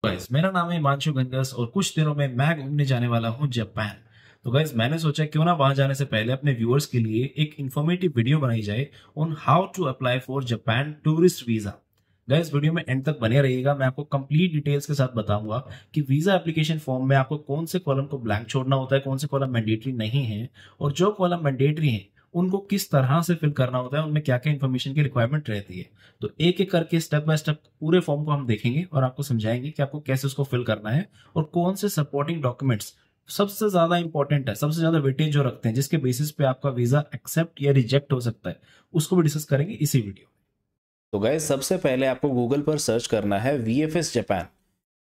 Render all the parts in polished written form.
Guys मेरा नाम है हिमांशु गंगस और कुछ दिनों में मैं घूमने जाने वाला हूँ जापान। तो गाइस मैंने सोचा क्यों ना वहां जाने से पहले अपने व्यूअर्स के लिए एक इंफॉर्मेटिव वीडियो बनाई जाए on how to apply for Japan tourist visa. Guys video में एंड तक बने रहिएगा, मैं आपको कंप्लीट डिटेल्स के साथ बताऊंगा कि वीजा एप्लीकेशन फॉर्म में आपको कौन से कॉलम को ब्लैंक छोड़ना होता है, कौन से कॉलम मैंडेटरी नहीं है, और जो कॉलम मैंडेटरी है उनको किस तरह से फिल करना होता है, उनमें क्या क्या इन्फॉर्मेशन की रिक्वायरमेंट रहती है। तो एक एक करके स्टेप बाय स्टेप पूरे फॉर्म को हम देखेंगे और आपको समझाएंगे कि आपको कैसे उसको फिल करना है और कौन से सपोर्टिंग डॉक्यूमेंट्स सबसे ज्यादा इंपॉर्टेंट है, सबसे ज्यादा वेटेज जो रखते हैं, जिसके बेसिस पे आपका वीजा एक्सेप्ट या रिजेक्ट हो सकता है, उसको भी डिस्कस करेंगे इसी वीडियो में। तो गाइस सबसे पहले आपको गूगल पर सर्च करना है VFS जापान।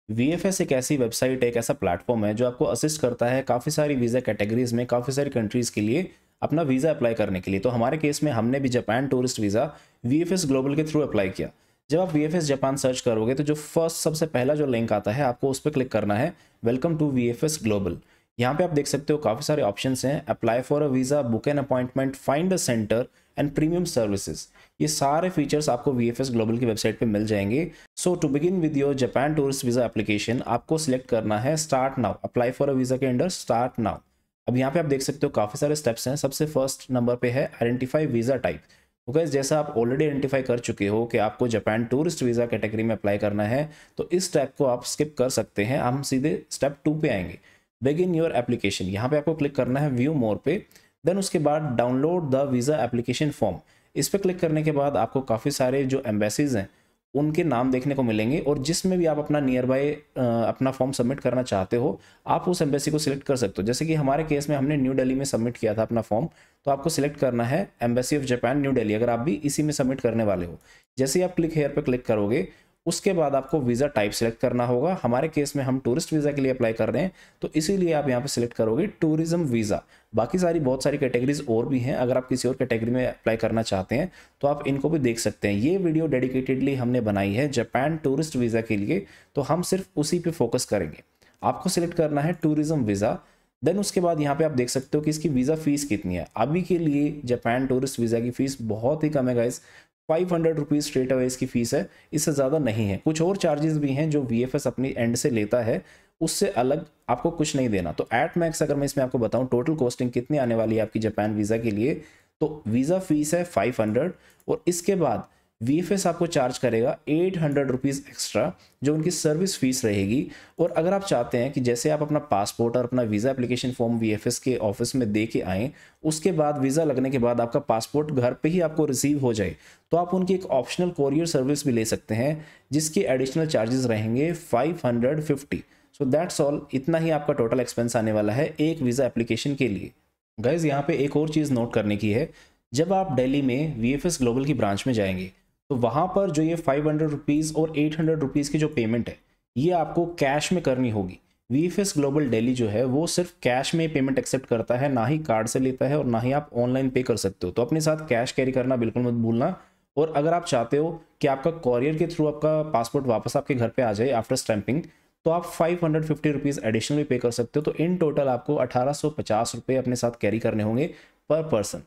VFS एक ऐसी वेबसाइट है, एक ऐसा प्लेटफॉर्म है जो आपको असिस्ट करता है काफ़ी सारी वीज़ा कैटेगरीज में, काफ़ी सारी कंट्रीज़ के लिए अपना वीज़ा अप्लाई करने के लिए। तो हमारे केस में हमने भी Japan tourist visa VFS global के थ्रू अप्लाई किया। जब आप VFS जापान सर्च करोगे तो जो फर्स्ट सबसे पहला जो लिंक आता है आपको उस पर क्लिक करना है, वेलकम टू VFS ग्लोबल। यहाँ पे आप देख सकते हो काफ़ी सारे ऑप्शंस हैं, apply for a visa, book an appointment, find a centre and premium services. ये सारे फीचर्स आपको VFS ग्लोबल की वेबसाइट पे मिल जाएंगे। So to begin with your Japan tourist visa application आपको सिलेक्ट करना है start now. Apply for a visa के अंडर स्टार्ट नाउ। अब यहाँ पे आप देख सकते हो काफ़ी सारे स्टेप्स हैं। सबसे फर्स्ट नंबर पे है आइडेंटिफाई वीज़ा टाइप। तो गाइस जैसा आप ऑलरेडी आइडेंटिफाई कर चुके हो कि आपको जापान टूरिस्ट वीज़ा कैटेगरी में अप्लाई करना है, तो इस स्टेप को आप स्किप कर सकते हैं। हम सीधे स्टेप 2 पे आएंगे, बिगिन योर एप्लीकेशन। यहाँ पे आपको क्लिक करना है व्यू मोर पे, देन उसके बाद download the visa application form. इस पर क्लिक करने के बाद आपको काफ़ी सारे जो एम्बेसीज हैं उनके नाम देखने को मिलेंगे, और जिसमें भी आप अपना नियर बाय अपना फॉर्म सबमिट करना चाहते हो आप उस एम्बेसी को सिलेक्ट कर सकते हो। जैसे कि हमारे केस में हमने न्यू दिल्ली में सबमिट किया था अपना फॉर्म, तो आपको सिलेक्ट करना है embassy of Japan new Delhi, अगर आप भी इसी में सबमिट करने वाले हो। जैसे ही आप क्लिक हेयर पर क्लिक करोगे उसके बाद आपको वीज़ा टाइप सेलेक्ट करना होगा। हमारे केस में हम टूरिस्ट वीज़ा के लिए अप्लाई कर रहे हैं, तो इसीलिए आप यहाँ पे सिलेक्ट करोगे टूरिज्म वीज़ा। बाकी सारी बहुत सारी कैटेगरीज और भी हैं, अगर आप किसी और कैटेगरी में अप्लाई करना चाहते हैं तो आप इनको भी देख सकते हैं। ये वीडियो डेडिकेटेडली हमने बनाई है जापान टूरिस्ट वीज़ा के लिए, तो हम सिर्फ उसी पे फोकस करेंगे। आपको सिलेक्ट करना है टूरिज्म वीज़ा। देन उसके बाद यहाँ पे आप देख सकते हो कि इसकी वीज़ा फीस कितनी है। अभी के लिए जापान टूरिस्ट वीज़ा की फ़ीस बहुत ही कम है गाइस, 500 रुपीज़ स्ट्रेट अवे इसकी फ़ीस है, इससे ज़्यादा नहीं है। कुछ और चार्जेस भी हैं जो VFS अपनी एंड से लेता है, उससे अलग आपको कुछ नहीं देना। तो एट मैक्स अगर मैं इसमें आपको बताऊं टोटल कॉस्टिंग कितनी आने वाली है आपकी जापान वीज़ा के लिए, तो वीज़ा फीस है 500, और इसके बाद VFS आपको चार्ज करेगा 800 रुपीज़ एक्स्ट्रा, जो उनकी सर्विस फीस रहेगी। और अगर आप चाहते हैं कि जैसे आप अपना पासपोर्ट और अपना वीज़ा एप्लीकेशन फॉर्म VFS के ऑफिस में दे के आएँ, उसके बाद वीज़ा लगने के बाद आपका पासपोर्ट घर पे ही आपको रिसीव हो जाए, तो आप उनकी एक ऑप्शनल कोरियर सर्विस भी ले सकते हैं, जिसके एडिशनल चार्जेस रहेंगे 550। सो दैट्स ऑल, इतना ही आपका टोटल एक्सपेंस आने वाला है एक वीज़ा एप्लीकेशन के लिए। गाइज यहाँ पे एक और चीज़ नोट करने की है, जब आप दिल्ली में VFS ग्लोबल की ब्रांच में जाएंगे तो वहाँ पर जो ये 500 रुपीज़ और 800 रुपीज़ की जो पेमेंट है ये आपको कैश में करनी होगी। VFS ग्लोबल दिल्ली जो है वो सिर्फ कैश में पेमेंट एक्सेप्ट करता है, ना ही कार्ड से लेता है और ना ही आप ऑनलाइन पे कर सकते हो। तो अपने साथ कैश कैरी करना बिल्कुल मत भूलना। और अगर आप चाहते हो कि आपका कॉरियर के थ्रू आपका पासपोर्ट वापस आपके घर पे आ जाए आफ्टर स्टैंपिंग, तो आप 550 रुपीज़ एडिशनली पे कर सकते हो। तो इन टोटल आपको 1850 रुपये अपने साथ कैरी करने होंगे पर पर्सन।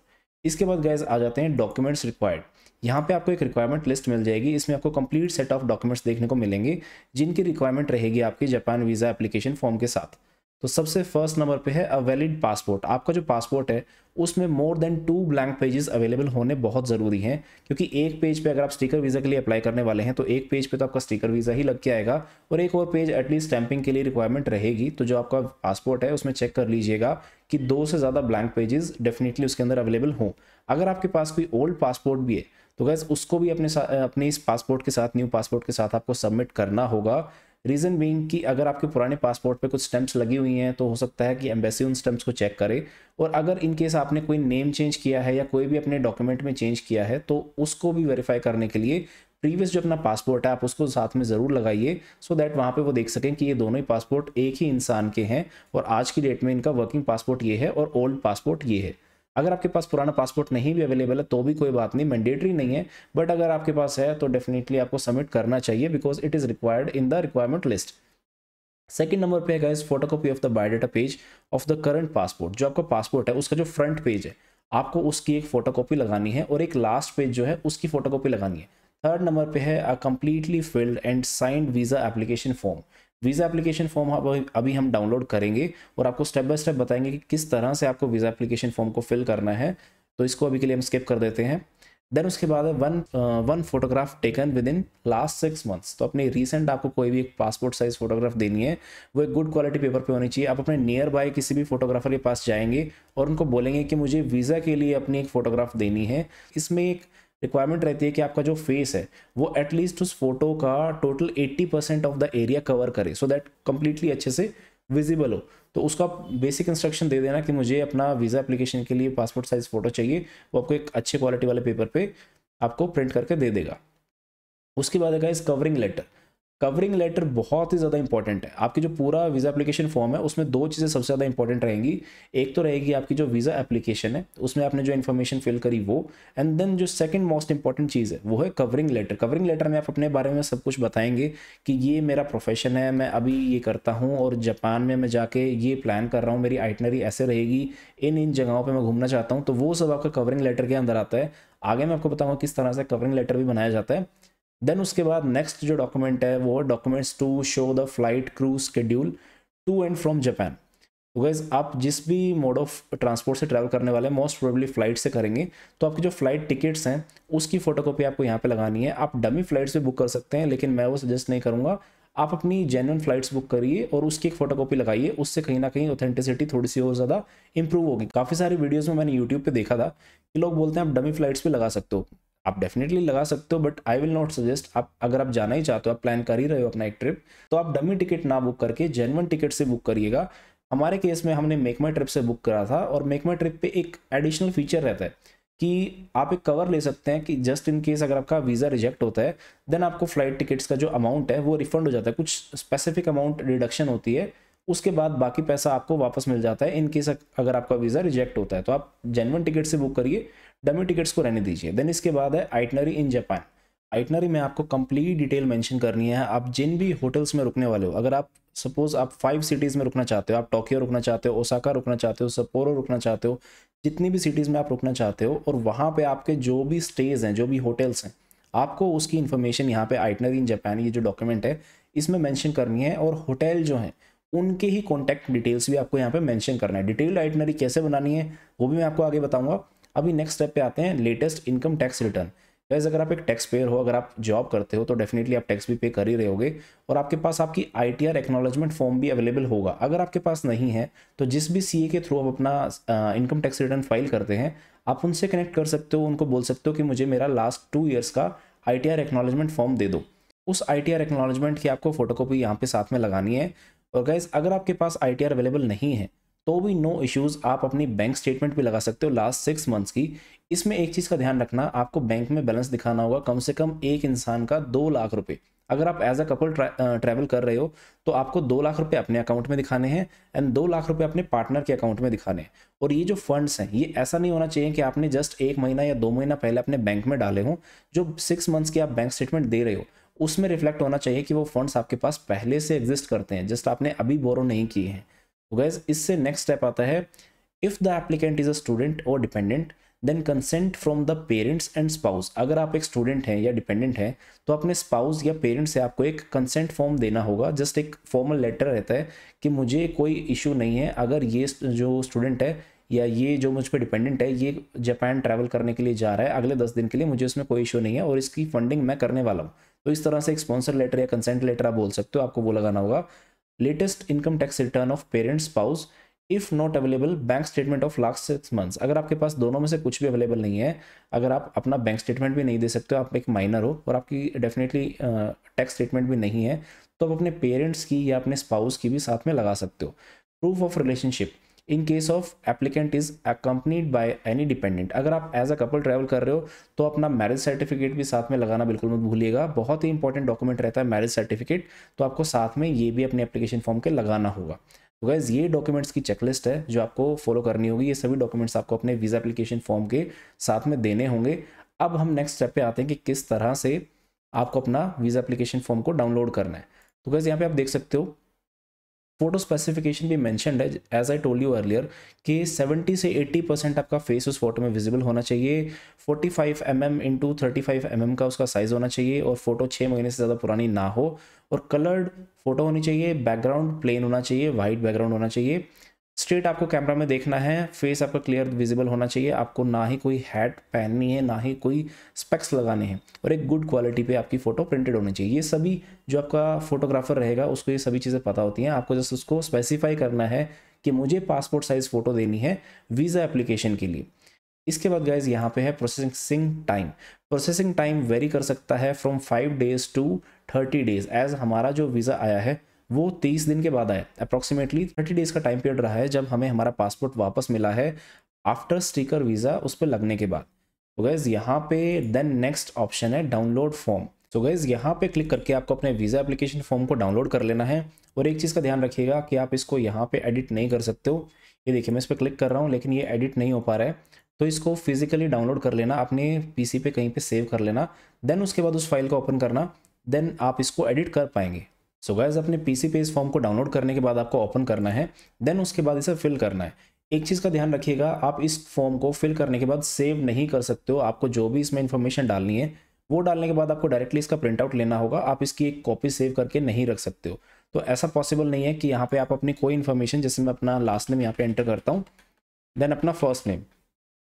इसके बाद गैस आ जाते हैं डॉक्यूमेंट्स रिक्वायर्ड। यहाँ पे आपको एक रिक्वायरमेंट लिस्ट मिल जाएगी, इसमें आपको कंप्लीट सेट ऑफ डॉक्यूमेंट्स देखने को मिलेंगे जिनकी रिक्वायरमेंट रहेगी आपकी जापान वीज़ा एप्लीकेशन फॉर्म के साथ। तो सबसे फर्स्ट नंबर पे है अ वैलिड पासपोर्ट। आपका जो पासपोर्ट है उसमें more than 2 blank pages available होने बहुत ज़रूरी हैं, क्योंकि एक पेज पे अगर आप स्टिकर वीज़ा के लिए अप्लाई करने वाले हैं तो एक पेज पे तो आपका स्टिकर वीज़ा ही लग के आएगा, और एक और पेज एटलीस्ट स्टैंपिंग के लिए रिक्वायरमेंट रहेगी। तो जो आपका पासपोर्ट है उसमें चेक कर लीजिएगा कि 2 से ज़्यादा ब्लैंक पेजेस डेफिनेटली उसके अंदर अवेलेबल हों। अगर आपके पास कोई ओल्ड पासपोर्ट भी है तो गैस उसको भी अपने इस पासपोर्ट के साथ, न्यू पासपोर्ट के साथ आपको सबमिट करना होगा। रीज़न बीइंग कि अगर आपके पुराने पासपोर्ट पे कुछ स्टैंप्स लगी हुई हैं तो हो सकता है कि एम्बेसी उन स्टैंप्स को चेक करे, और अगर इन केस आपने कोई नेम चेंज किया है या कोई भी अपने डॉक्यूमेंट में चेंज किया है तो उसको भी वेरीफाई करने के लिए प्रीवियस जो अपना पासपोर्ट है आप उसको साथ में ज़रूर लगाइए, सो दैट वहाँ पे वो देख सकें कि ये दोनों ही पासपोर्ट एक ही इंसान के हैं और आज की डेट में इनका वर्किंग पासपोर्ट ये है और ओल्ड पासपोर्ट ये है। अगर आपके पास पुराना पासपोर्ट नहीं भी अवेलेबल है तो भी कोई बात नहीं, मैंडेटरी नहीं है, बट अगर आपके पास है तो डेफिनेटली आपको सबमिट करना चाहिए because it is required in the requirement list. Second number पे है guys photocopy of the biodata page of the current passport. जो आपका पासपोर्ट है उसका जो फ्रंट पेज है आपको उसकी एक फोटोकॉपी लगानी है, और एक लास्ट पेज जो है उसकी फोटोकॉपी लगानी है, थर्ड नंबर पे है a completely filled and signed visa application form. Visa application form अभी हम डाउनलोड करेंगे और आपको स्टेप बाय स्टेप बताएंगे कि किस तरह से आपको वीज़ा एप्लीकेशन फॉर्म को फिल करना है। तो इसको अभी के लिए हम स्किप कर देते हैं। देन उसके बाद है one photograph taken with in last 6 months. तो अपनी रिसेंट आपको कोई भी एक पासपोर्ट साइज फोटोग्राफ देनी है, वो एक गुड क्वालिटी पेपर पे होनी चाहिए। आप अपने नियर बाय किसी भी फोटोग्राफर के पास जाएंगे और उनको बोलेंगे कि मुझे वीज़ा के लिए अपनी एक फ़ोटोग्राफ देनी है। इसमें एक रिक्वायरमेंट रहती है कि आपका जो फेस है वो एटलीस्ट उस फोटो का total 80% of the area cover करे, सो दैट कंप्लीटली अच्छे से विजिबल हो। तो उसका बेसिक इंस्ट्रक्शन दे देना कि मुझे अपना वीज़ा एप्लीकेशन के लिए पासपोर्ट साइज फोटो चाहिए, वो आपको एक अच्छे क्वालिटी वाले पेपर पे आपको प्रिंट करके दे देगा। उसके बाद है guys covering letter. Covering letter बहुत ही ज़्यादा इंपॉर्टेंट है। आपकी जो पूरा वीज़ा एप्लीकेशन फॉर्म है उसमें दो चीज़ें सबसे ज़्यादा इंपॉर्टेंट रहेंगी। एक तो रहेगी आपकी जो वीज़ा एप्लीकेशन है उसमें आपने जो इन्फॉर्मेशन फिल करी वो, एंड देन जो सेकंड मोस्ट इंपॉर्टेंट चीज़ है वो है कवरिंग लेटर। कवरिंग लेटर में आप अपने बारे में सब कुछ बताएंगे कि ये मेरा प्रोफेशन है, मैं अभी ये करता हूँ और जापान में मैं जाके ये प्लान कर रहा हूँ, मेरी आइटनरी ऐसे रहेगी, इन जगहों पर मैं घूमना चाहता हूँ। तो वो सब आपका कवरिंग लेटर के अंदर आता है। आगे मैं आपको बताऊँगा किस तरह से कवरिंग लेटर भी बनाया जाता है। देन उसके बाद नेक्स्ट जो डॉक्यूमेंट है वो documents to show the flight crew schedule to and from Japan. तो गाइस आप जिस भी मोड ऑफ ट्रांसपोर्ट से ट्रैवल करने वाले हैं मोस्ट प्रोबेबली फ्लाइट से करेंगे, तो आपकी जो फ्लाइट टिकट्स हैं उसकी फोटोकॉपी आपको यहाँ पे लगानी है। आप डमी फ्लाइट्स पे बुक कर सकते हैं लेकिन मैं वो सजेस्ट नहीं करूँगा। आप अपनी जेन्युइन फ्लाइट्स बुक करिए और उसकी एक फोटोकॉपी लगाइए, उससे कहीं ना कहीं ऑथेंटिसिटी थोड़ी सी और ज़्यादा इंप्रूव होगी। काफ़ी सारी वीडियोज़ में मैंने यूट्यूब पर देखा था कि लोग बोलते हैं आप डमी फ्लाइट्स पर लगा सकते हो। आप डेफिनेटली लगा सकते हो but I will not suggest. आप अगर आप जाना ही चाहते हो, आप प्लान कर ही रहे हो अपना एक ट्रिप, तो आप डमी टिकट ना बुक करके जेन्युइन टिकट से बुक करिएगा। हमारे केस में हमने मेक माई ट्रिप से बुक करा था और मेक माई ट्रिप पे एक एडिशनल फीचर रहता है कि आप एक कवर ले सकते हैं कि जस्ट इन केस अगर आपका वीज़ा रिजेक्ट होता है देन आपको फ्लाइट टिकट्स का जो अमाउंट है वो रिफंड हो जाता है। कुछ स्पेसिफिक अमाउंट डिडक्शन होती है, उसके बाद बाकी पैसा आपको वापस मिल जाता है इन केस अगर आपका वीज़ा रिजेक्ट होता है। तो आप जेन्युइन टिकट से बुक करिए, डमी टिकट्स को रहने दीजिए। देन इसके बाद है आइटनरी इन जापान। आइटनरी में आपको कंप्लीट डिटेल मेंशन करनी है। आप जिन भी होटल्स में रुकने वाले हो, अगर आप सपोज आप 5 सिटीज़ में रुकना चाहते हो, आप टोक्यो रुकना चाहते हो, ओसाका रुकना चाहते हो, सप्पोरो रुकना चाहते हो, जितनी भी सिटीज़ में आप रुकना चाहते हो और वहाँ पे आपके जो भी स्टेज हैं, जो भी होटल्स हैं, आपको उसकी इन्फॉर्मेशन यहाँ पे आइटनरी इन जापान ये जो डॉक्यूमेंट है इसमें मेंशन करनी है। और होटल जो हैं उनके ही कॉन्टैक्ट डिटेल्स भी आपको यहाँ पे मेंशन करना है। डिटेल्ड आइटनरी कैसे बनानी है वो भी मैं आपको आगे बताऊंगा। अभी नेक्स्ट स्टेप पे आते हैं, latest income tax return. Guys अगर आप एक टैक्स पेयर हो, अगर आप जॉब करते हो तो डेफिनेटली आप टैक्स भी पे कर ही रहे होगे और आपके पास आपकी ITR एक्नॉलेजमेंट फॉर्म भी अवेलेबल होगा। अगर आपके पास नहीं है तो जिस भी CA के थ्रू आप अपना इनकम टैक्स रिटर्न फाइल करते हैं आप उनसे कनेक्ट कर सकते हो, उनको बोल सकते हो कि मुझे मेरा लास्ट 2 ईयर्स का ITR एक्नॉलेजमेंट फॉर्म दे दो। उस ITR एक्नॉलेजमेंट की आपको फोटोकॉपी यहाँ पे साथ में लगानी है। और गाइस अगर आपके पास ITR अवेलेबल नहीं है तो भी नो इश्यूज़, आप अपनी बैंक स्टेटमेंट भी लगा सकते हो लास्ट 6 मंथ्स की। इसमें एक चीज़ का ध्यान रखना, आपको बैंक में बैलेंस दिखाना होगा कम से कम एक इंसान का 2 लाख रुपए। अगर आप एज अ कपल ट्रैवल कर रहे हो तो आपको 2 लाख रुपए अपने अकाउंट में दिखाने हैं एंड 2 लाख रुपए अपने पार्टनर के अकाउंट में दिखाने हैं। और ये जो फंड्स हैं ये ऐसा नहीं होना चाहिए कि आपने जस्ट 1 महीना या 2 महीना पहले अपने बैंक में डाले हों। जो 6 मंथ्स की आप बैंक स्टेटमेंट दे रहे हो उसमें रिफ्लेक्ट होना चाहिए कि वो फंड्स आपके पास पहले से एग्जिस्ट करते हैं, जस्ट आपने अभी बोरो नहीं किए हैं। तो गाइस इससे नेक्स्ट स्टेप आता है, if the applicant is a student और dependent then consent from the parents and spouse. अगर आप एक स्टूडेंट हैं या डिपेंडेंट हैं तो अपने स्पाउस या पेरेंट्स से आपको एक कंसेंट फॉर्म देना होगा। जस्ट एक फॉर्मल लेटर रहता है कि मुझे कोई इशू नहीं है अगर ये जो स्टूडेंट है या ये जो मुझ पर डिपेंडेंट है ये जापान ट्रैवल करने के लिए जा रहा है अगले 10 दिन के लिए, मुझे उसमें कोई इशू नहीं है और इसकी फंडिंग मैं करने वाला हूँ। तो इस तरह से एक स्पॉन्सर लेटर या कंसेंट लेटर आप बोल सकते हो, आपको वो लगाना होगा। Latest income tax return of parents spouse if not available bank statement of last 6 months. अगर आपके पास दोनों में से कुछ भी अवेलेबल नहीं है, अगर आप अपना बैंक स्टेटमेंट भी नहीं दे सकते हो, आप एक माइनर हो और आपकी डेफिनेटली टैक्स स्टेटमेंट भी नहीं है, तो आप अपने पेरेंट्स की या अपने स्पाउस की भी साथ में लगा सकते हो। Proof of relationship in case of applicant is accompanied by any dependent. अगर आप एज अ कपल ट्रैवल कर रहे हो तो अपना मैरिज सर्टिफिकेट भी साथ में लगाना बिल्कुल मत भूलिएगा। बहुत ही इंपॉर्टेंट डॉक्यूमेंट रहता है मैरिज सर्टिफिकेट, तो आपको साथ में ये भी अपने एप्लीकेशन फॉर्म के लगाना होगा। तो गाइस ये डॉक्यूमेंट्स की चेकलिस्ट है जो आपको फॉलो करनी होगी। ये सभी डॉक्यूमेंट्स आपको अपने वीज़ा एप्लीकेशन फॉर्म के साथ में देने होंगे। अब हम नेक्स्ट स्टेप पे आते हैं कि किस तरह से आपको अपना वीज़ा एप्लीकेशन फॉर्म को डाउनलोड करना है। तो गाइस यहाँ पे आप देख सकते हो फोटो स्पेसिफिकेशन भी मेंशन्ड है as I told you earlier कि 70 से 80% आपका फेस उस फोटो में विजिबल होना चाहिए। 45 mm इंटू 35 mm का उसका साइज़ होना चाहिए और फोटो 6 महीने से ज़्यादा पुरानी ना हो और कलर्ड फोटो होनी चाहिए। बैकग्राउंड प्लेन होना चाहिए, वाइट बैकग्राउंड होना चाहिए। स्ट्रेट आपको कैमरा में देखना है, फेस आपका क्लियर विजिबल होना चाहिए। आपको ना ही कोई हैट पहननी है, ना ही कोई स्पेक्स लगाने हैं और एक गुड क्वालिटी पे आपकी फ़ोटो प्रिंटेड होनी चाहिए। ये सभी जो आपका फोटोग्राफर रहेगा उसको ये सभी चीज़ें पता होती हैं। आपको जस्ट उसको स्पेसिफाई करना है कि मुझे पासपोर्ट साइज़ फ़ोटो देनी है वीज़ा एप्लीकेशन के लिए। इसके बाद गाइज यहाँ पे है processing time. Processing time vary कर सकता है फ्रॉम 5 days to 30 days। एज हमारा जो वीज़ा आया है वो 30 दिन के बाद आया, अप्रॉक्सीमेटली 30 डेज का टाइम पीरियड रहा है जब हमें हमारा पासपोर्ट वापस मिला है आफ्टर स्टिकर वीज़ा उस पर लगने के बाद। तो गैस यहाँ पे देन नेक्स्ट ऑप्शन है डाउनलोड फॉर्म। तो गैस यहाँ पे क्लिक करके आपको अपने वीज़ा एप्लीकेशन फॉर्म को डाउनलोड कर लेना है और एक चीज़ का ध्यान रखिएगा कि आप इसको यहाँ पे एडिट नहीं कर सकते हो। ये देखिए मैं इस पर क्लिक कर रहा हूँ लेकिन ये एडिट नहीं हो पा रहा है, तो इसको फिजिकली डाउनलोड कर लेना, अपने पीसी पे कहीं पे सेव कर लेना, देन उसके बाद उस फाइल को ओपन करना, देन आप इसको एडिट कर पाएंगे। सो गाइस अपने पीसी पे इस फॉर्म को डाउनलोड करने के बाद आपको ओपन करना है, देन उसके बाद इसे फिल करना है। एक चीज़ का ध्यान रखिएगा, आप इस फॉर्म को फिल करने के बाद सेव नहीं कर सकते हो। आपको जो भी इसमें इन्फॉर्मेशन डालनी है वो डालने के बाद आपको डायरेक्टली इसका प्रिंट आउट लेना होगा। आप इसकी एक कॉपी सेव करके नहीं रख सकते हो। तो ऐसा पॉसिबल नहीं है कि यहाँ पे आप अपनी कोई इन्फॉर्मेशन, जैसे मैं अपना लास्ट नेम यहाँ पे एंटर करता हूँ, देन अपना फर्स्ट नेम,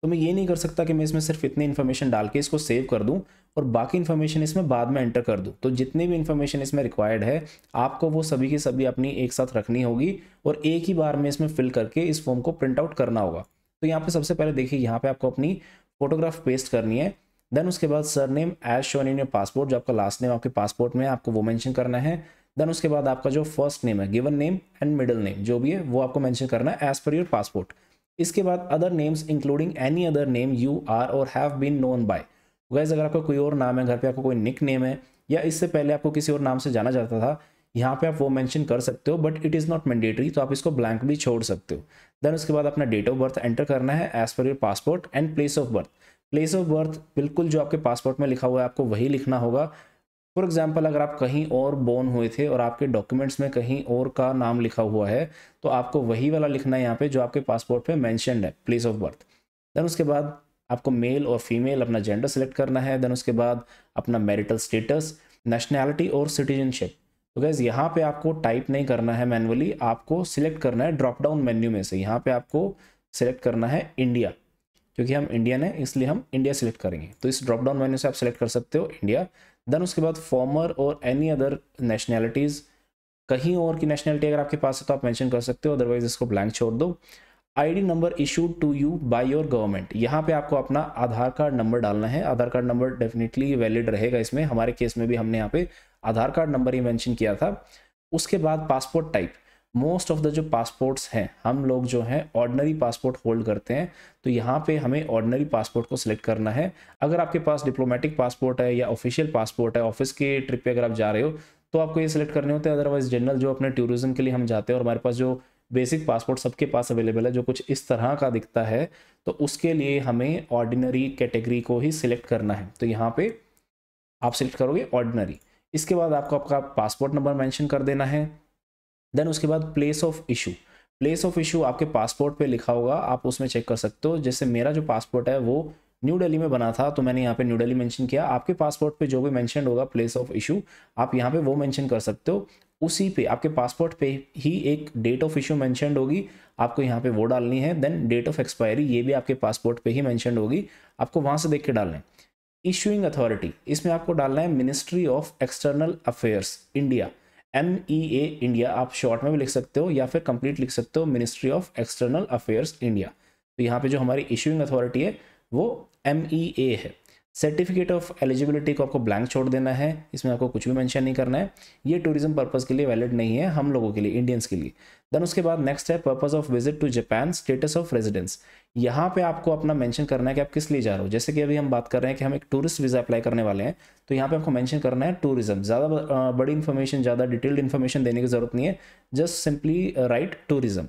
तो मैं ये नहीं कर सकता कि मैं इसमें सिर्फ इतनी इन्फॉर्मेशन डाल के इसको सेव कर दूं और बाकी इन्फॉर्मेशन इसमें बाद में एंटर कर दूं। तो जितनी भी इन्फॉर्मेशन इसमें रिक्वायर्ड है आपको वो सभी की सभी अपनी एक साथ रखनी होगी और एक ही बार में इसमें फिल करके इस फॉर्म को प्रिंट आउट करना होगा। तो यहाँ पे सबसे पहले देखिए, यहाँ पे आपको अपनी फोटोग्राफ पेस्ट करनी है, देन उसके बाद surname as shown in your passport, जो आपका लास्ट नेम आपके पासपोर्ट में है आपको वो मेंशन करना है। देन उसके बाद आपका जो फर्स्ट नेम है, given name and middle name जो भी है वो आपको मेंशन करना है एज पर योर पासपोर्ट। इसके बाद other names including any other name you are और have been known by. Guys अगर आपका कोई और नाम है, घर पे आपको कोई निक नेम है या इससे पहले आपको किसी और नाम से जाना जाता था, यहाँ पे आप वो मेंशन कर सकते हो, but it is not mandatory, तो आप इसको ब्लैंक भी छोड़ सकते हो। देन उसके बाद अपना डेट ऑफ बर्थ एंटर करना है as per your passport and place of birth. Place of birth बिल्कुल जो आपके पासपोर्ट में लिखा हुआ है आपको वही लिखना होगा। फॉर एग्जाम्पल अगर आप कहीं और बोर्न हुए थे और आपके डॉक्यूमेंट्स में कहीं और का नाम लिखा हुआ है तो आपको वही वाला लिखना है यहाँ पे जो आपके पासपोर्ट पे मेंशन्ड है, प्लेस ऑफ बर्थ। देन उसके बाद आपको मेल और फीमेल अपना जेंडर सेलेक्ट करना है। देन उसके बाद अपना मैरिटल स्टेटस, नेशनैलिटी और सिटीजनशिप। तो गैस यहाँ पे आपको टाइप नहीं करना है मैनुअली, आपको सिलेक्ट करना है ड्रॉप डाउन मेन्यू में से। यहाँ पे आपको सिलेक्ट करना है इंडिया, क्योंकि हम इंडियन है इसलिए हम इंडिया सिलेक्ट करेंगे, तो इस ड्रॉप डाउन मेन्यू से आप सिलेक्ट कर सकते हो इंडिया। देन उसके बाद फॉर्मर और एनी अदर नेशनैलिटीज़, कहीं और की नेशनैलिटी अगर आपके पास है तो आप मेंशन कर सकते हो, अदरवाइज इसको ब्लैंक छोड़ दो। ID number issued to you by your government, यहाँ पे आपको अपना आधार कार्ड नंबर डालना है। Aadhaar card number definitely valid रहेगा इसमें, हमारे केस में भी हमने यहाँ पे आधार कार्ड नंबर ही मेंशन किया था। उसके बाद passport type, most of the जो पासपोर्ट्स हैं हम लोग जो हैं ऑर्डिनरी पासपोर्ट होल्ड करते हैं, तो यहाँ पे हमें ऑर्डिनरी पासपोर्ट को सिलेक्ट करना है। अगर आपके पास डिप्लोमेटिक पासपोर्ट है या ऑफिशियल पासपोर्ट है, ऑफिस के ट्रिप पे अगर आप जा रहे हो तो आपको ये सिलेक्ट करने होते हैं। अदरवाइज जनरल जो अपने टूरिज्म के लिए हम जाते हैं और हमारे पास जो बेसिक पासपोर्ट सबके पास अवेलेबल है जो कुछ इस तरह का दिखता है, तो उसके लिए हमें ऑर्डिनरी कैटेगरी को ही सिलेक्ट करना है। तो यहाँ पे आप सिलेक्ट करोगे ऑर्डिनरी। इसके बाद आपको आपका पासपोर्ट नंबर मेंशन कर देना है। देन उसके बाद place of issue, place of issue आपके पासपोर्ट पे लिखा होगा, आप उसमें चेक कर सकते हो। जैसे मेरा जो पासपोर्ट है वो न्यू दिल्ली में बना था तो मैंने यहाँ पे न्यू दिल्ली मेंशन किया। आपके पासपोर्ट पे जो भी मेंशन होगा प्लेस ऑफ इशू आप यहाँ पे वो मेंशन कर सकते हो। उसी पे आपके पासपोर्ट पे ही एक डेट ऑफ इशू मेंशनड होगी, आपको यहाँ पे वो डालनी है। देन डेट ऑफ एक्सपायरी ये भी आपके पासपोर्ट पे ही मेंशनड होगी, आपको वहाँ से देख के डालना है। इशूइंग अथॉरिटी, इसमें आपको डालना है ministry of external affairs India, MEA India आप शॉर्ट में भी लिख सकते हो या फिर कंप्लीट लिख सकते हो ministry of external affairs India. तो यहाँ पे जो हमारी इशूइंग अथॉरिटी है वो MEA है। सर्टिफिकेट ऑफ एलिजिबिलिटी को आपको ब्लैंक छोड़ देना है, इसमें आपको कुछ भी मेंशन नहीं करना है, ये टूरिज्म पर्पस के लिए वैलिड नहीं है, हम लोगों के लिए, इंडियंस के लिए। देन उसके बाद नेक्स्ट है purpose of visit to Japan, status of residence. यहाँ पे आपको अपना मेंशन करना है कि आप किस लिए जा रहे हो। जैसे कि अभी हम बात कर रहे हैं कि हम एक टूरिस्ट वीज़ा अप्लाई करने वाले हैं, तो यहाँ पे आपको मेंशन करना है टूरिज्म। ज़्यादा बड़ी इन्फॉर्मेशन, ज़्यादा डिटेल्ड इन्फॉर्मेशन देने की जरूरत नहीं है, जस्ट सिंपली राइट टूरिज्म।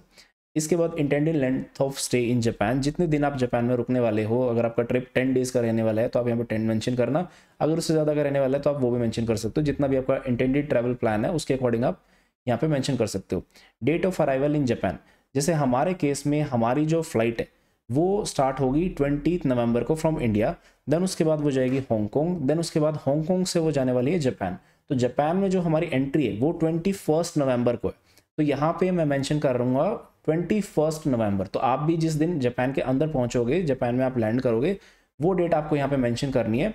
इसके बाद intended length of stay in Japan, जितने दिन आप जापान में रुकने वाले हो, अगर आपका ट्रिप 10 डेज का रहने वाला है तो आप यहाँ पे 10 मेंशन करना, अगर उससे ज़्यादा का रहने वाला है तो आप वो भी मेंशन कर सकते हो। जितना भी आपका इंटेंडेड ट्रैवल प्लान है उसके अकॉर्डिंग आप यहाँ पे मेंशन कर सकते हो। Date of arrival in Japan, जैसे हमारे केस में हमारी जो फ्लाइट है वो स्टार्ट होगी 20 नवंबर को फ्रॉम इंडिया, देन उसके बाद वो जाएगी हांगकॉन्ग, देन उसके बाद हांगकॉन्ग से वो जाने वाली है जापान। तो जापान में जो हमारी एंट्री है वो 21 नवंबर को है, तो यहाँ पे मैं मेंशन कर रहूँगा 21 नवंबर। तो आप भी जिस दिन जापान के अंदर पहुँचोगे, जापान में आप लैंड करोगे, वो डेट आपको यहाँ पे मेंशन करनी है।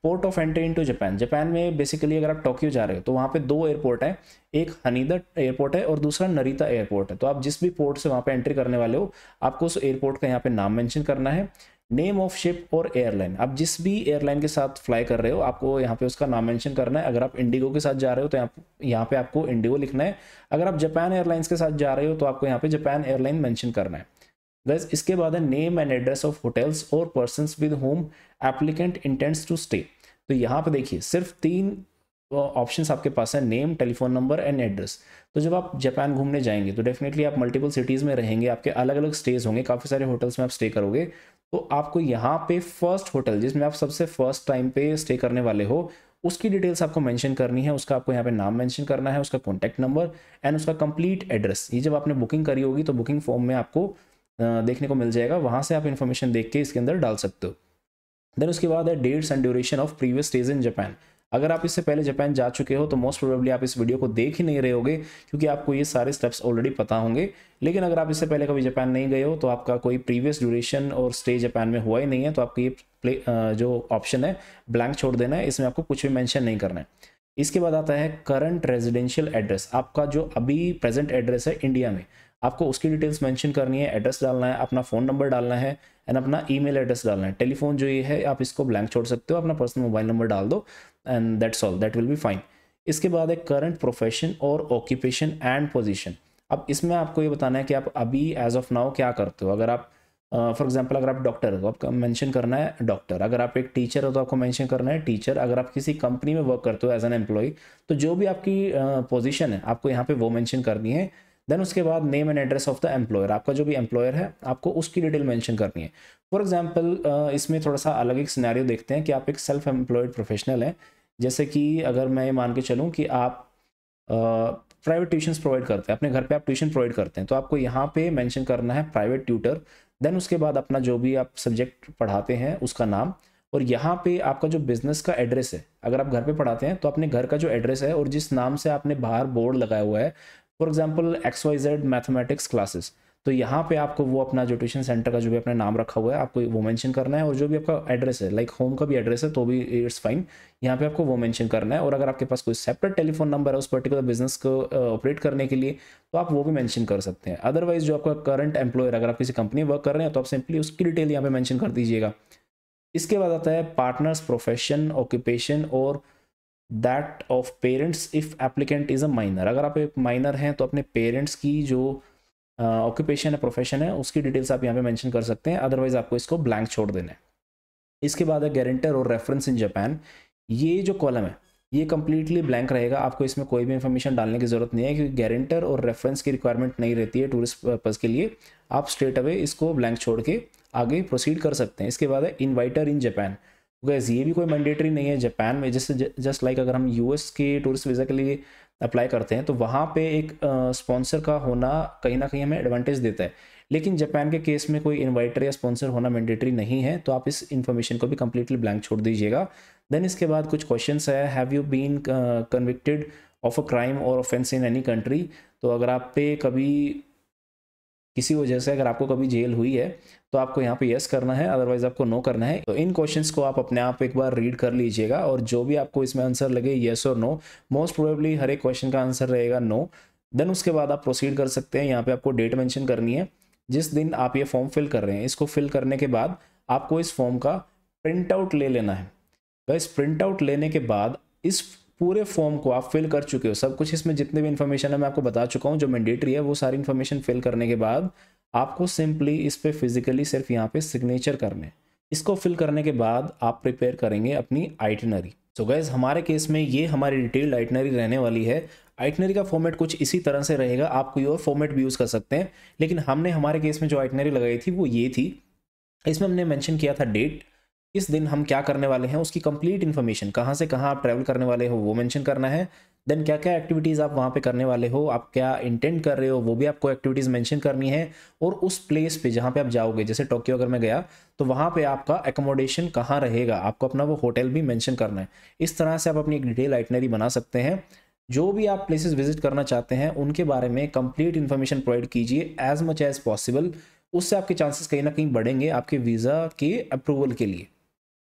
Port of entry into Japan, Japan में बेसिकली अगर आप टोक्यो जा रहे हो तो वहाँ पे 2 एयरपोर्ट है, एक हनीदा एयरपोर्ट है और दूसरा नरीता एयरपोर्ट है। तो आप जिस भी पोर्ट से वहाँ पे एंट्री करने वाले हो, आपको उस एयरपोर्ट का यहाँ पे नाम मेंशन करना है, नेम ऑफ शिप और एयरलाइन, आप जिस भी एयरलाइन के साथ फ्लाई कर रहे हो आपको यहाँ पे उसका नाम मेंशन करना है। अगर आप इंडिगो के साथ जा रहे हो तो यहाँ पे आपको इंडिगो लिखना है, अगर आप जापान एयरलाइंस के साथ जा रहे हो तो आपको यहाँ पे जापान एयरलाइन मेंशन करना है। गाइस इसके बाद है name and address of hotels और persons with whom applicant intends to stay. तो यहाँ पे देखिए सिर्फ 3 ऑप्शंस आपके पास है, name, telephone number and address. तो जब आप जापान घूमने जाएंगे तो डेफिनेटली आप मल्टीपल सिटीज़ में रहेंगे, आपके अलग अलग स्टेज होंगे, काफ़ी सारे होटल्स में आप स्टे करोगे। तो आपको यहाँ पे फर्स्ट होटल जिसमें आप सबसे फर्स्ट टाइम पे स्टे करने वाले हो उसकी डिटेल्स आपको मेंशन करनी है, उसका आपको यहाँ पे नाम मेंशन करना है, उसका कॉन्टैक्ट नंबर एंड उसका कंप्लीट एड्रेस। ये जब आपने बुकिंग करी होगी तो बुकिंग फॉर्म में आपको देखने को मिल जाएगा, वहाँ से आप इन्फॉर्मेशन देख के इसके अंदर डाल सकते हो। देन उसके बाद है dates and duration of previous stage in Japan. अगर आप इससे पहले जापान जा चुके हो तो मोस्ट प्रोबेबली आप इस वीडियो को देख ही नहीं रहे होगे क्योंकि आपको ये सारे स्टेप्स ऑलरेडी पता होंगे। लेकिन अगर आप इससे पहले कभी जापान नहीं गए हो तो आपका कोई प्रीवियस ड्यूरेशन और स्टे जापान में हुआ ही नहीं है तो आपको ये जो ऑप्शन है ब्लैंक छोड़ देना है, इसमें आपको कुछ भी मेंशन नहीं करना है। इसके बाद आता है करंट रेजिडेंशियल एड्रेस, आपका जो अभी प्रेजेंट एड्रेस है इंडिया में, आपको उसकी डिटेल्स मेंशन करनी है, एड्रेस डालना है, अपना फ़ोन नंबर डालना है एंड अपना ईमेल एड्रेस डालना है। टेलीफोन जो ये है आप इसको ब्लैंक छोड़ सकते हो, अपना पर्सनल मोबाइल नंबर डाल दो and that's all, that will be fine. इसके बाद है करंट प्रोफेशन और ऑक्यूपेशन एंड पोजीशन। अब इसमें आपको ये बताना है कि आप अभी एज ऑफ नाउ क्या करते हो। अगर आप फॉर एग्जांपल अगर आप डॉक्टर हो तो आपका मेंशन करना है डॉक्टर, अगर आप एक टीचर हो तो आपको मेंशन करना है टीचर, अगर आप किसी कंपनी में वर्क करते हो एज एन एम्प्लॉय तो जो भी आपकी पोजीशन है आपको यहाँ पे वो मेंशन करनी है। देन उसके बाद name and address of the employer, आपका जो भी एम्प्लॉयर है आपको उसकी डिटेल मेंशन करनी है। फॉर एग्जांपल इसमें थोड़ा सा अलग एक सिनेरियो देखते हैं कि आप एक सेल्फ एम्प्लॉयड प्रोफेशनल हैं, जैसे कि अगर मैं ये मान के चलूँ कि आप प्राइवेट ट्यूशन्स प्रोवाइड करते हैं, अपने घर पे आप ट्यूशन प्रोवाइड करते हैं, तो आपको यहाँ पे मेंशन करना है प्राइवेट ट्यूटर। देन उसके बाद अपना जो भी आप सब्जेक्ट पढ़ाते हैं उसका नाम, और यहाँ पे आपका जो बिजनेस का एड्रेस है, अगर आप घर पे पढ़ाते हैं तो अपने घर का जो एड्रेस है और जिस नाम से आपने बाहर बोर्ड लगाया हुआ है, for example XYZ mathematics classes, तो यहाँ पे आपको वो अपना जो ट्यूशन सेंटर का जो भी अपना नाम रखा हुआ है आपको वो मेंशन करना है, और जो भी आपका एड्रेस है लाइक होम का भी एड्रेस है तो भी इट्स फाइन, यहाँ पे आपको वो मेंशन करना है। और अगर आपके पास कोई सेपरेट टेलीफोन नंबर है उस पर्टिकुलर बिजनेस को ऑपरेट करने के लिए तो आप वो भी मेंशन कर सकते हैं। अदरवाइज जो आपका करंट एम्प्लॉयर, अगर आप किसी कंपनी में वर्क कर रहे हैं तो आप सिंपली उसकी डिटेल यहाँ पे मेंशन कर दीजिएगा। इसके बाद आता है पार्टनर्स, प्रोफेशन, ऑक्यूपेशन और that of parents if applicant is a minor. अगर आप एक माइनर हैं तो अपने पेरेंट्स की जो ऑक्यूपेशन है, प्रोफेशन है, उसकी डिटेल्स आप यहाँ पे मेंशन कर सकते हैं, अदरवाइज आपको इसको ब्लैंक छोड़ देना है। इसके बाद है गारंटर और रेफरेंस इन जापान। ये जो कॉलम है ये कंप्लीटली ब्लैंक रहेगा, आपको इसमें कोई भी इंफॉर्मेशन डालने की जरूरत नहीं है क्योंकि गारंटर और रेफरेंस की रिक्वायरमेंट नहीं रहती है टूरिस्ट पर्पज़ के लिए। आप स्ट्रेट अवे इसको ब्लैंक छोड़ के आगे प्रोसीड कर सकते हैं। इसके बाद है इन्वाइटर इन जापान। गैस ये भी कोई मैंडेटरी नहीं है जापान में, जैसे जस्ट लाइक अगर हम US के टूरिस्ट वीज़ा के लिए अप्लाई करते हैं तो वहाँ पे एक स्पॉन्सर का होना कहीं ना कहीं हमें एडवांटेज देता है, लेकिन जापान के केस में कोई इन्वाइटर या स्पॉन्सर होना मैंडेटरी नहीं है, तो आप इस इन्फॉर्मेशन को भी कंप्लीटली ब्लैंक छोड़ दीजिएगा। देन इसके बाद कुछ क्वेश्चंस है, have you been convicted of a crime और ऑफेंस इन एनी कंट्री। तो अगर आप पे कभी किसी वजह से अगर आपको कभी जेल हुई है तो आपको यहाँ पे यस करना है, अदरवाइज आपको नो करना है। तो इन क्वेश्चंस को आप अपने आप एक बार रीड कर लीजिएगा और जो भी आपको इसमें आंसर लगे यस और नो, मोस्ट प्रोबेबली हर एक क्वेश्चन का आंसर रहेगा नो। देन उसके बाद आप प्रोसीड कर सकते हैं। यहाँ पे आपको डेट मेंशन करनी है जिस दिन आप ये फॉर्म फिल कर रहे हैं। इसको फिल करने के बाद आपको इस फॉर्म का प्रिंट आउट ले लेना है। तो इस प्रिंट आउट लेने के बाद इस पूरे फॉर्म को आप फिल कर चुके हो, सब कुछ इसमें जितने भी इन्फॉर्मेशन है मैं आपको बता चुका हूँ जो मैंडेटरी है, वो सारी इन्फॉर्मेशन फिल करने के बाद आपको सिंपली इस पे फिजिकली सिर्फ यहाँ पे सिग्नेचर करने हैं। इसको फिल करने के बाद आप प्रिपेयर करेंगे अपनी आइटिनरी। सो गाइस हमारे केस में ये हमारी डिटेल्ड आइटिनरी रहने वाली है। आइटिनरी का फॉर्मेट कुछ इसी तरह से रहेगा, आप कोई और फॉर्मेट भी यूज़ कर सकते हैं, लेकिन हमने हमारे केस में जो आइटिनरी लगाई थी वो ये थी। इसमें हमने मेंशन किया था डेट, इस दिन हम क्या करने वाले हैं उसकी कंप्लीट इन्फॉर्मेशन, कहाँ से कहाँ आप ट्रैवल करने वाले हो वो मेंशन करना है। देन क्या क्या एक्टिविटीज़ आप वहाँ पे करने वाले हो, आप क्या इंटेंड कर रहे हो वो भी आपको एक्टिविटीज़ मेंशन करनी है। और उस प्लेस पे जहाँ पे आप जाओगे, जैसे टोक्यो अगर मैं गया तो वहाँ पे आपका एकोमोडेशन कहाँ रहेगा, आपको अपना वो होटल भी मेंशन करना है। इस तरह से आप अपनी एक डिटेल आइटनरी बना सकते हैं। जो भी आप प्लेसेस विजिट करना चाहते हैं उनके बारे में कंप्लीट इन्फॉर्मेशन प्रोवाइड कीजिए एज मच एज पॉसिबल। उससे आपके चांसेस कहीं ना कहीं बढ़ेंगे आपके वीज़ा के अप्रूवल के लिए।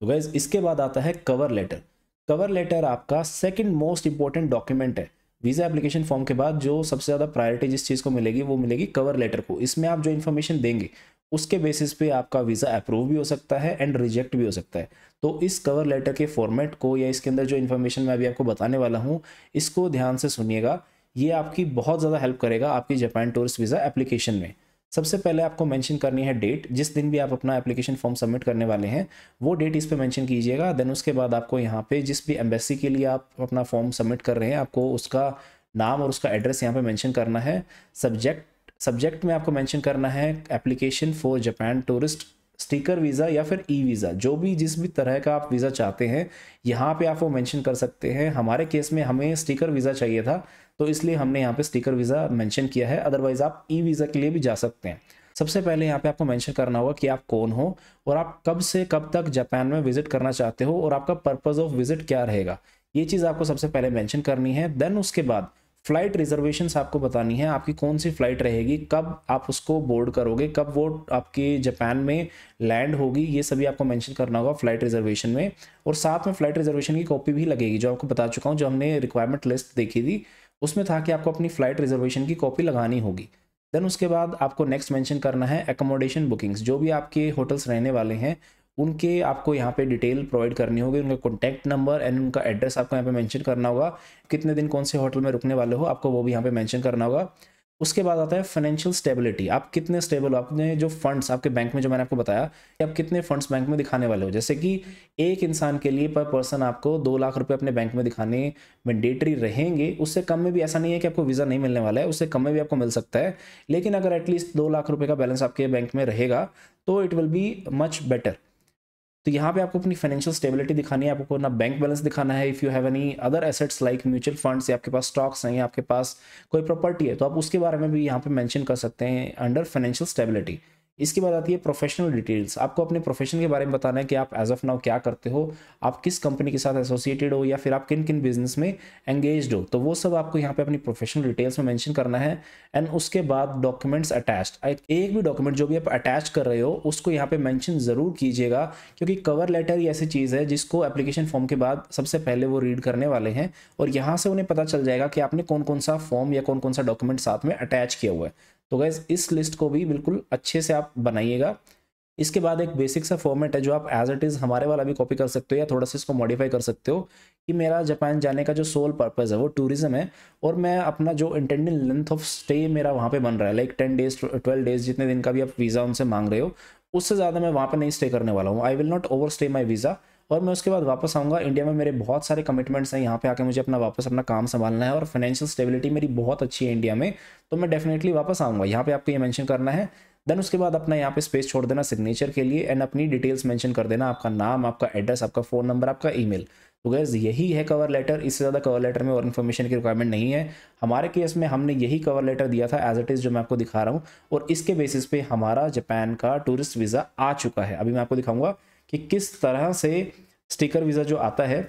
तो गाइज इसके बाद आता है कवर लेटर। कवर लेटर आपका सेकंड मोस्ट इंपॉर्टेंट डॉक्यूमेंट है। वीज़ा एप्लीकेशन फॉर्म के बाद जो सबसे ज़्यादा प्रायोरिटी जिस चीज़ को मिलेगी वो मिलेगी कवर लेटर को। इसमें आप जो इन्फॉर्मेशन देंगे उसके बेसिस पे आपका वीज़ा अप्रूव भी हो सकता है एंड रिजेक्ट भी हो सकता है। तो इस कवर लेटर के फॉर्मेट को या इसके अंदर जो इन्फॉर्मेशन मैं अभी आपको बताने वाला हूँ इसको ध्यान से सुनिएगा। ये आपकी बहुत ज़्यादा हेल्प करेगा आपकी जापान टूरिस्ट वीज़ा एप्लीकेशन में। सबसे पहले आपको मेंशन करनी है डेट, जिस दिन भी आप अपना एप्लीकेशन फॉर्म सबमिट करने वाले हैं वो डेट इस पे मेंशन कीजिएगा। देन उसके बाद आपको यहाँ पे जिस भी एम्बेसी के लिए आप अपना फॉर्म सबमिट कर रहे हैं आपको उसका नाम और उसका एड्रेस यहाँ पे मेंशन करना है। सब्जेक्ट में आपको मेंशन करना है application for Japan tourist sticker visa या फिर ई वीज़ा, जो भी जिस भी तरह का आप वीज़ा चाहते हैं यहाँ पे आप वो मेंशन कर सकते हैं। हमारे केस में हमें स्टिकर वीज़ा चाहिए था तो इसलिए हमने यहाँ पे स्टिकर वीज़ा मेंशन किया है, अदरवाइज आप ई वीज़ा के लिए भी जा सकते हैं। सबसे पहले यहाँ पे आपको मेंशन करना होगा कि आप कौन हो और आप कब से कब तक जापान में विजिट करना चाहते हो और आपका पर्पज़ ऑफ विजिट क्या रहेगा, ये चीज़ आपको सबसे पहले मेंशन करनी है। देन उसके बाद फ्लाइट रिजर्वेशंस आपको बतानी है, आपकी कौन सी फ्लाइट रहेगी, कब आप उसको बोर्ड करोगे, कब वो आपके जापान में लैंड होगी, ये सभी आपको मेंशन करना होगा फ्लाइट रिजर्वेशन में। और साथ में फ्लाइट रिजर्वेशन की कॉपी भी लगेगी, जो आपको बता चुका हूँ, जो हमने रिक्वायरमेंट लिस्ट देखी थी उसमें था कि आपको अपनी फ्लाइट रिजर्वेशन की कॉपी लगानी होगी। देन उसके बाद आपको नेक्स्ट मेंशन करना है एकोमोडेशन बुकिंग्स, जो भी आपके होटल्स रहने वाले हैं उनके आपको यहाँ पे डिटेल प्रोवाइड करनी होगी, उनका कॉन्टैक्ट नंबर एंड उनका एड्रेस आपको यहाँ पे मेंशन करना होगा। कितने दिन कौन से होटल में रुकने वाले हो आपको वो भी यहाँ पे मेंशन करना होगा। उसके बाद आता है फाइनेंशियल स्टेबिलिटी, आप कितने स्टेबल हो, आपने जो फंड्स आपके बैंक में, जो मैंने आपको बताया कि आप कितने फंड्स बैंक में दिखाने वाले हो। जैसे कि एक इंसान के लिए पर पर्सन आपको 2 लाख रुपए अपने बैंक में दिखाने मैंडेटरी रहेंगे। उससे कम में भी ऐसा नहीं है कि आपको वीज़ा नहीं मिलने वाला है, उससे कम में भी आपको मिल सकता है। लेकिन अगर एटलीस्ट 2 लाख रुपए का बैलेंस आपके बैंक में रहेगा तो it will be much better. तो यहाँ पे आपको अपनी फाइनेंशियल स्टेबिलिटी दिखानी है, आपको अपना बैंक बैलेंस दिखाना है। If you have any other assets like mutual funds, या आपके पास स्टॉक्स हैं या आपके पास कोई प्रॉपर्टी है तो आप उसके बारे में भी यहाँ पे मेंशन कर सकते हैं अंडर फाइनेंशियल स्टेबिलिटी। इसके बाद आती है प्रोफेशनल डिटेल्स, आपको अपने प्रोफेशन के बारे में बताना है कि आप एज ऑफ नाउ क्या करते हो, आप किस कंपनी के साथ एसोसिएटेड हो या फिर आप किन किन बिजनेस में एंगेज्ड हो, तो वो सब आपको यहाँ पे अपनी प्रोफेशनल डिटेल्स में मेंशन करना है। एंड उसके बाद डॉक्यूमेंट्स अटैच्ड, एक भी डॉक्यूमेंट जो भी आप अटैच कर रहे हो उसको यहाँ पे मेंशन ज़रूर कीजिएगा, क्योंकि कवर लेटर ही ऐसी चीज़ है जिसको एप्लीकेशन फॉर्म के बाद सबसे पहले वो रीड करने वाले हैं और यहाँ से उन्हें पता चल जाएगा कि आपने कौन कौन सा फॉर्म या कौन कौन सा डॉक्यूमेंट साथ में अटैच किया हुआ है। तो गाइज इस लिस्ट को भी बिल्कुल अच्छे से आप बनाइएगा। इसके बाद एक बेसिक सा फॉर्मेट है जो आप एज इट इज़ हमारे वाला भी कॉपी कर सकते हो या थोड़ा सा इसको मॉडिफाई कर सकते हो कि मेरा जापान जाने का जो सोल पर्पज़ है वो टूरिज्म है और मैं अपना जो इंटेंडेड लेंथ ऑफ स्टे मेरा वहाँ पे बन रहा है लाइक 10 डेज 12 डेज जितने दिन का भी आप वीज़ा उनसे मांग रहे हो उससे ज़्यादा मैं वहाँ पर नहीं स्टे करने वाला हूँ। I will not over stay my visa और मैं उसके बाद वापस आऊँगा। इंडिया में मेरे बहुत सारे कमिटमेंट्स हैं, यहाँ पे आके मुझे अपना वापस अपना काम संभालना है और फाइनेंशियल स्टेबिलिटी मेरी बहुत अच्छी है इंडिया में, तो मैं डेफिनेटली वापस आऊँगा। यहाँ पे आपको ये मेंशन करना है। देन उसके बाद अपना यहाँ पे स्पेस छोड़ देना सिग्नेचर के लिए एंड अपनी डिटेल्स मेंशन कर देना, आपका नाम, आपका एड्रेस, आपका फ़ोन नंबर, आपका ईमेल। तो गैस यही है कवर लेटर, इससे ज़्यादा कवर लेटर में और इन्फॉर्मेशन की रिक्वायरमेंट नहीं है। हमारे केस में हमने यही कवर लेटर दिया था एज इट इज़ जो मैं आपको दिखा रहा हूँ और इसके बेसिस पे हमारा जापान का टूरिस्ट वीज़ा आ चुका है। अभी मैं आपको दिखाऊंगा कि किस तरह से स्टिकर वीज़ा जो आता है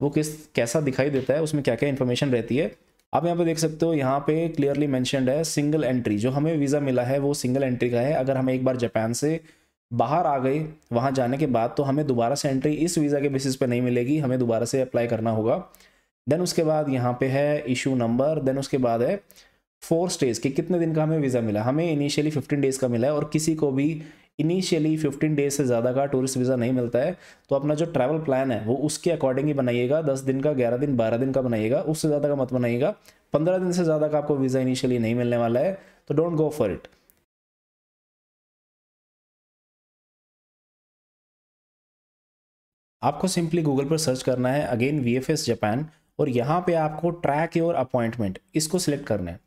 वो कैसा दिखाई देता है, उसमें क्या क्या इन्फॉर्मेशन रहती है। आप यहाँ पे देख सकते हो, यहाँ पे क्लियरली मेंशनड है सिंगल एंट्री, जो हमें वीज़ा मिला है वो सिंगल एंट्री का है। अगर हम एक बार जापान से बाहर आ गए वहाँ जाने के बाद तो हमें दोबारा से एंट्री इस वीज़ा के बेसिस पे नहीं मिलेगी, हमें दोबारा से अप्लाई करना होगा। देन उसके बाद यहाँ पे है इशू नंबर। देन उसके बाद है 4 स्टेज कि कितने दिन का हमें वीज़ा मिला। हमें इनिशियली 15 डेज़ का मिला है और किसी को भी इनिशियली 15 डेज से ज़्यादा का टूरिस्ट वीज़ा नहीं मिलता है। तो अपना जो ट्रैवल प्लान है वो उसके अकॉर्डिंग ही बनाइएगा। 10 दिन का, 11 दिन, 12 दिन का बनाइएगा, उससे ज़्यादा का मत बनाइएगा। 15 दिन से ज़्यादा का आपको वीज़ा इनिशियली नहीं मिलने वाला है, तो डोंट गो फॉर इट। आपको सिंपली गूगल पर सर्च करना है अगेन VFS जापान और यहाँ पे आपको ट्रैक योर अपॉइंटमेंट इसको सिलेक्ट करना है।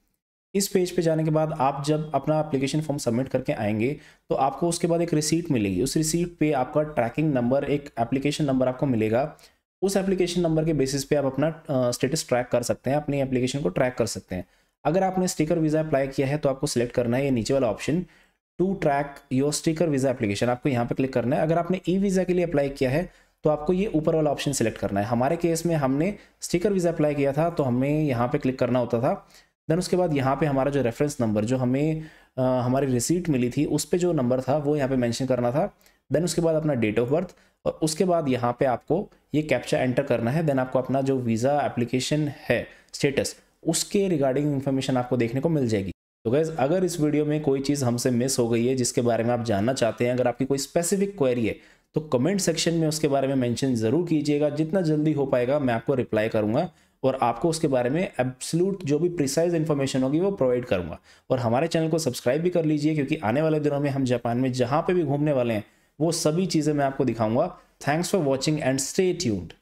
इस पेज पे जाने के बाद आप जब अपना एप्लीकेशन फॉर्म सबमिट करके आएंगे तो आपको उसके बाद एक रिसीट मिलेगी। उस रिसीट पे आपका ट्रैकिंग नंबर, एक एप्लीकेशन नंबर आपको मिलेगा। उस एप्लीकेशन नंबर के बेसिस पे आप अपना स्टेटस ट्रैक कर सकते हैं, अपनी एप्लीकेशन को ट्रैक कर सकते हैं। अगर आपने स्टिकर वीज़ा अप्लाई किया है तो आपको सिलेक्ट करना है ये नीचे वाला option, to track your sticker visa application, आपको यहाँ पे क्लिक करना है। अगर आपने ई वीज़ा के लिए अप्लाई किया है तो आपको ये ऊपर वाला ऑप्शन सिलेक्ट करना है। हमारे केस में हमने स्टिकर वीज़ा अप्लाई किया था तो हमें यहाँ पे क्लिक करना होता था। देन उसके बाद यहाँ पे हमारा जो रेफरेंस नंबर, जो हमें हमारी रिसीट मिली थी उस पे जो नंबर था वो यहाँ पे मेंशन करना था। देन उसके बाद अपना डेट ऑफ बर्थ, और उसके बाद यहाँ पे आपको ये कैप्चा एंटर करना है। देन आपको अपना जो वीज़ा एप्लीकेशन है स्टेटस, उसके रिगार्डिंग इन्फॉर्मेशन आपको देखने को मिल जाएगी। तो गाइस, अगर इस वीडियो में कोई चीज़ हमसे मिस हो गई है जिसके बारे में आप जानना चाहते हैं, अगर आपकी कोई स्पेसिफिक क्वेरी है तो कमेंट सेक्शन में उसके बारे में मेंशन ज़रूर कीजिएगा। जितना जल्दी हो पाएगा मैं आपको रिप्लाई करूँगा और आपको उसके बारे में एब्सोल्यूट जो भी प्रिसाइज इन्फॉर्मेशन होगी वो प्रोवाइड करूँगा। और हमारे चैनल को सब्सक्राइब भी कर लीजिए, क्योंकि आने वाले दिनों में हम जापान में जहाँ पे भी घूमने वाले हैं वो सभी चीज़ें मैं आपको दिखाऊंगा। Thanks for watching and stay tuned.